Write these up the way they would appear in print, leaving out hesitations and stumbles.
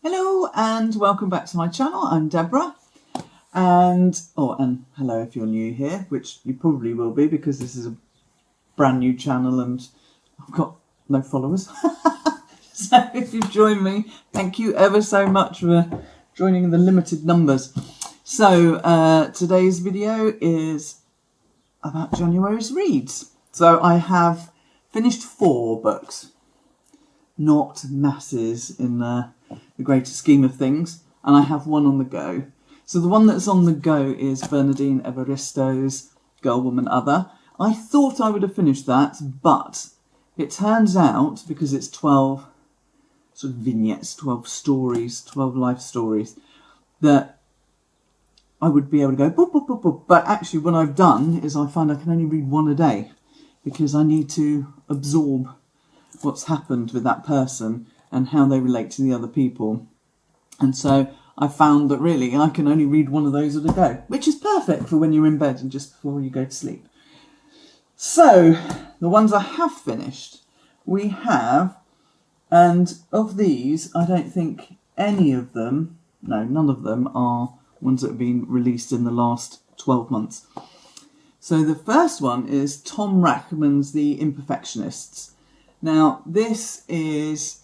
Hello and welcome back to my channel. I'm Deborah, and hello if you're new here, which you probably will be because this is a brand new channel and I've got no followers. So if you've joined me, thank you ever so much for joining in the limited numbers. So today's video is about January's reads. So I have finished 4 books, not masses in the greater scheme of things, and I have one on the go. So the one that's on the go is Bernardine Evaristo's Girl, Woman, Other. I thought I would have finished that, but it turns out, because it's 12 sort of vignettes, 12 stories, 12 life stories, that I would be able to go boop, boop, boop, boop. But actually what I've done is I find I can only read one a day because I need to absorb what's happened with that person and how they relate to the other people. And so I found that really I can only read one of those at a go, which is perfect for when you're in bed and just before you go to sleep. So the ones I have finished, we have, and of these I don't think any of them, no, none of them are ones that have been released in the last 12 months. So the first one is Tom Rachmann's The Imperfectionists. Now this is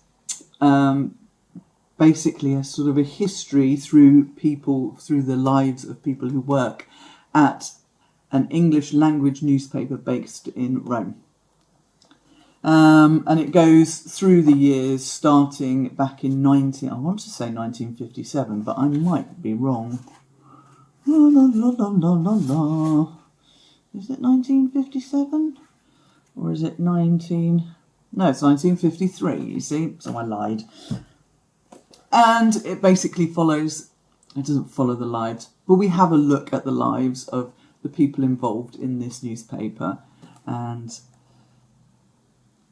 basically a sort of a history through the lives of people who work at an English language newspaper based in Rome. And it goes through the years starting back in I want to say 1957, but I might be wrong. La, la, la, la, la, la, la. Is it 1957? Or is it 19... No, it's 1953, you see, so I lied. And it basically follows, it doesn't follow the lives, but we have a look at the lives of the people involved in this newspaper, and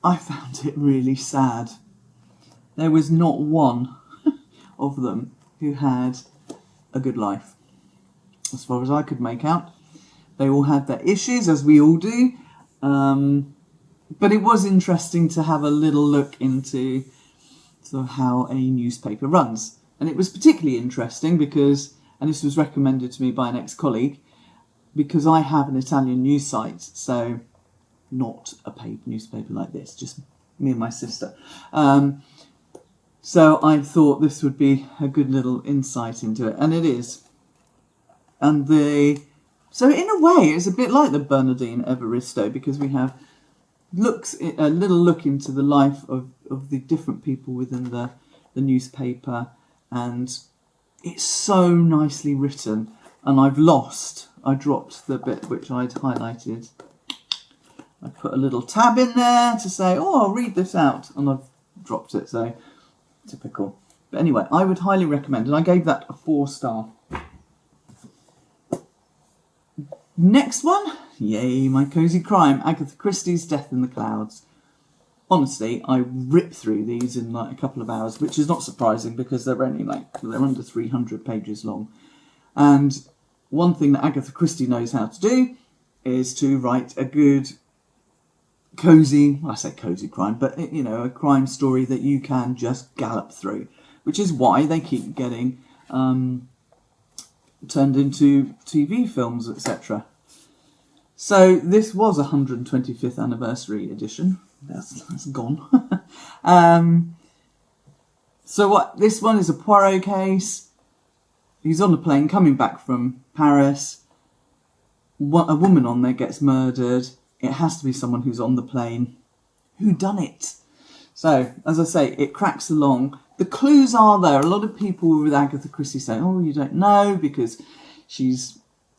I found it really sad. There was not one of them who had a good life, as far as I could make out. They all had their issues, as we all do. But it was interesting to have a little look into sort of how a newspaper runs. And it was particularly interesting because, and this was recommended to me by an ex-colleague, because I have an Italian news site, so not a paid newspaper like this, just me and my sister. So I thought this would be a good little insight into it, and it is. And so in a way, it's a bit like the Bernardine Evaristo, because we have a little look into the life of the different people within the newspaper, and it's so nicely written. And I dropped the bit which I'd highlighted. I put a little tab in there to say, oh, I'll read this out, and I've dropped it, so typical. But anyway, I would highly recommend, and I gave that a 4-star. Next one, yay, my cosy crime, Agatha Christie's Death in the Clouds. Honestly, I ripped through these in like a couple of hours, which is not surprising because they're only they're under 300 pages long. And one thing that Agatha Christie knows how to do is to write a good cosy, I say cosy crime, but you know, a crime story that you can just gallop through, which is why they keep getting turned into TV films, etc. So this was a 125th anniversary edition. That's gone. So this one is a Poirot case. He's on a plane coming back from Paris. A woman on there gets murdered. It has to be someone who's on the plane. Who done it? So, as I say, it cracks along. The clues are there. A lot of people with Agatha Christie say, oh, you don't know because she's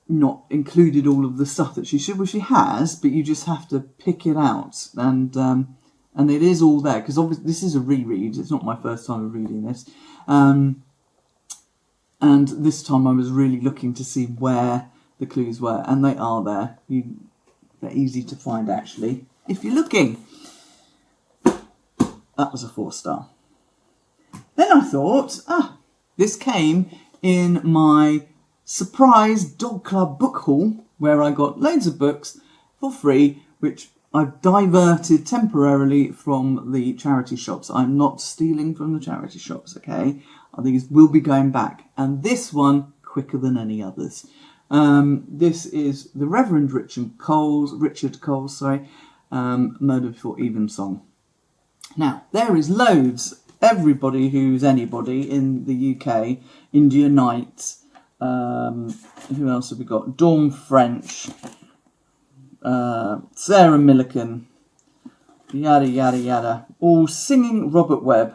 not included all of the stuff that she should. Well, she has, but you just have to pick it out. And it is all there, because obviously this is a reread. It's not my first time of reading this. And this time I was really looking to see where the clues were, and they are there. They're easy to find, actually, if you're looking. That was a 4-star. Then I thought, this came in my surprise dog club book haul, where I got loads of books for free, which I've diverted temporarily from the charity shops. I'm not stealing from the charity shops, okay? I think will be going back. And this one, quicker than any others. This is the Reverend Richard Coles, Murder Before Evensong. Now, there is loads. Everybody who's anybody in the UK, India Knight, who else have we got? Dawn French, Sarah Millican, yada, yada, yada. All singing Robert Webb.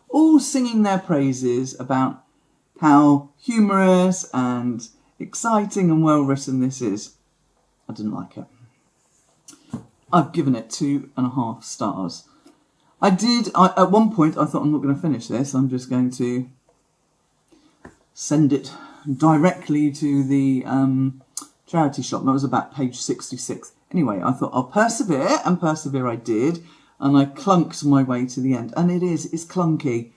All singing their praises about how humorous and exciting and well written this is. I didn't like it. I've given it 2.5 stars. At one point I thought, I'm not going to finish this, I'm just going to send it directly to the charity shop. That was about page 66. Anyway, I thought I'll persevere, and persevere I did, and I clunked my way to the end. And it's clunky.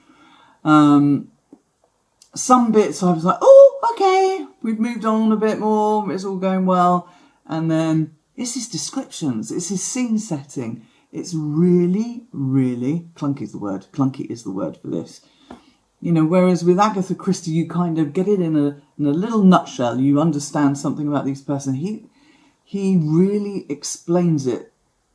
Some bits I was like, oh, okay, we've moved on a bit more, it's all going well. And then it's his descriptions, it's his scene setting. It's really, really, clunky is the word for this. You know, whereas with Agatha Christie, you kind of get it in a little nutshell. You understand something about these person. He really explains it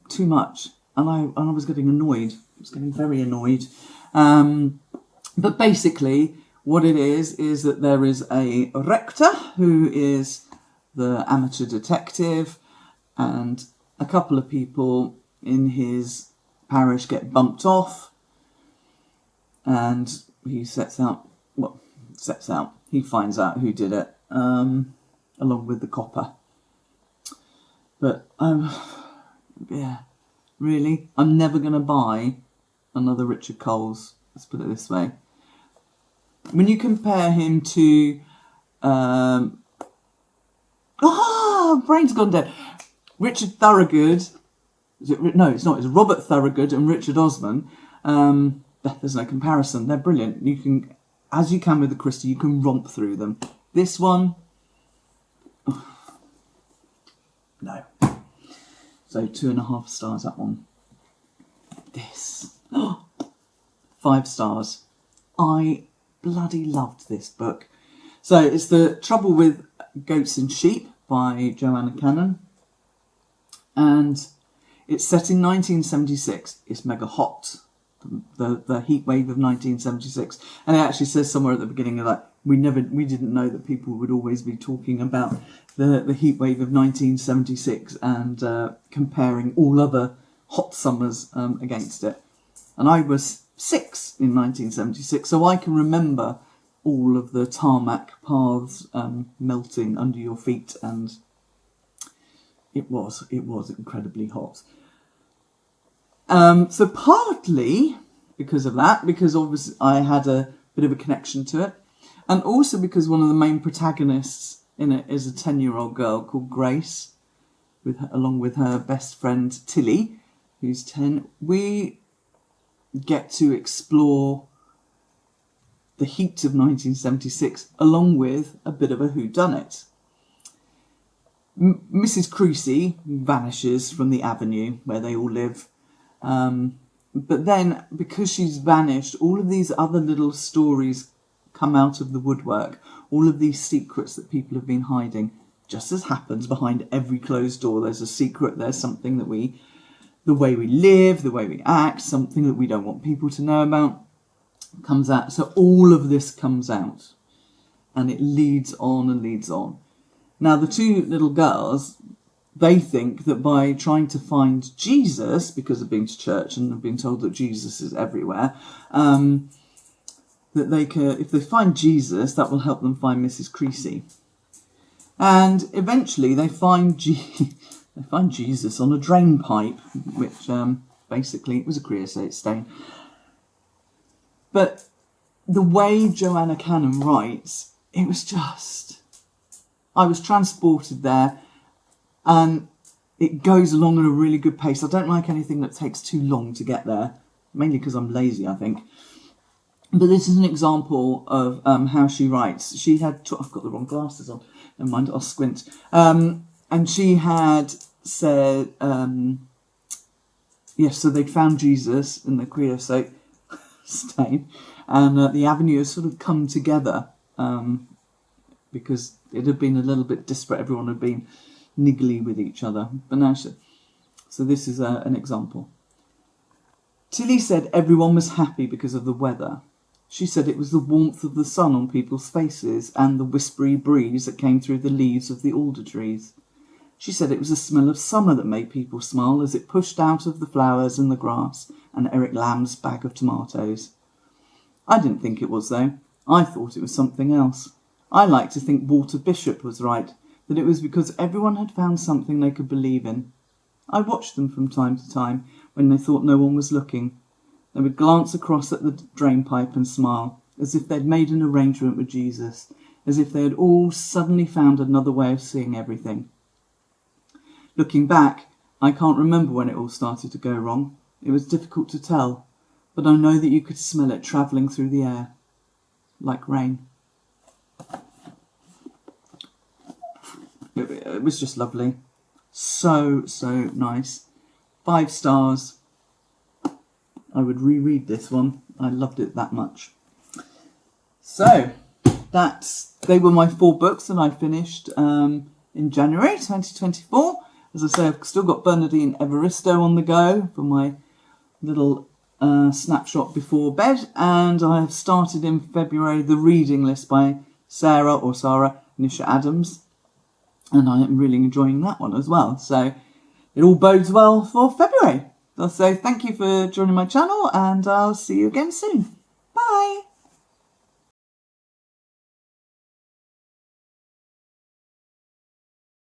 too much, and I was getting annoyed. I was getting very annoyed. But basically, what it is that there is a rector who is the amateur detective, and a couple of people in his parish get bumped off, and he he finds out who did it, along with the copper. But, yeah, really, I'm never going to buy another Richard Coles, let's put it this way. When you compare him to, brain's gone dead, Richard Thorogood, it's Robert Thorogood and Richard Osman. There's no comparison. They're brilliant. You can, as you can with the Christie, you can romp through them. This one, no. So 2.5 stars, that one. This, 5 stars. I bloody loved this book. So it's The Trouble with Goats and Sheep by Joanna Cannon. And it's set in 1976. It's mega hot. The heat wave of 1976. And it actually says somewhere at the beginning, like, we didn't know that people would always be talking about the heat wave of 1976 and comparing all other hot summers against it. And I was 6 in 1976, so I can remember all of the tarmac paths melting under your feet, and it was incredibly hot. So partly because of that, because obviously I had a bit of a connection to it, and also because one of the main protagonists in it is a 10-year-old girl called Grace, along with her best friend Tilly, who's 10. We get to explore the heat of 1976 along with a bit of a whodunit. Mrs. Christie vanishes from the avenue where they all live. But then, because she's vanished, all of these other little stories come out of the woodwork. All of these secrets that people have been hiding. Just as happens behind every closed door, there's a secret, there's something that the way we live, the way we act, something that we don't want people to know about, comes out. So all of this comes out. And it leads on and leads on. Now, the two little girls, they think that by trying to find Jesus, because they've been to church and have been told that Jesus is everywhere, that they can, if they find Jesus, that will help them find Mrs. Christie. And eventually they find Jesus on a drain pipe, which basically it was a creosote stain. But the way Joanna Cannon writes, it was just, I was transported there, and it goes along at a really good pace. I don't like anything that takes too long to get there, mainly because I'm lazy, I think. But this is an example of how she writes. She had, I've got the wrong glasses on, never mind, I'll squint. And she had said, yes, so they'd found Jesus in the creosote stain, and the avenue has sort of come together because it had been a little bit disparate. Everyone had been niggly with each other, but now so this is an example. Tilly said everyone was happy because of the weather. She said it was the warmth of the sun on people's faces and the whispery breeze that came through the leaves of the alder trees. She said it was the smell of summer that made people smile as it pushed out of the flowers and the grass and Eric Lamb's bag of tomatoes. I didn't think it was, though. I thought it was something else. I like to think Walter Bishop was right, that it was because everyone had found something they could believe in. I watched them from time to time when they thought no one was looking. They would glance across at the drainpipe and smile, as if they'd made an arrangement with Jesus, as if they had all suddenly found another way of seeing everything. Looking back, I can't remember when it all started to go wrong. It was difficult to tell, but I know that you could smell it travelling through the air, like rain. It was just lovely. So nice. 5 stars. I would reread this one. I loved it that much. So, they were my 4 books that I finished in January 2024. As I say, I've still got Bernardine Evaristo on the go for my little snapshot before bed. And I have started in February the reading list by Sarah Nisha Adams. And I am really enjoying that one as well. So, it all bodes well for February. So thank you for joining my channel, and I'll see you again soon. Bye.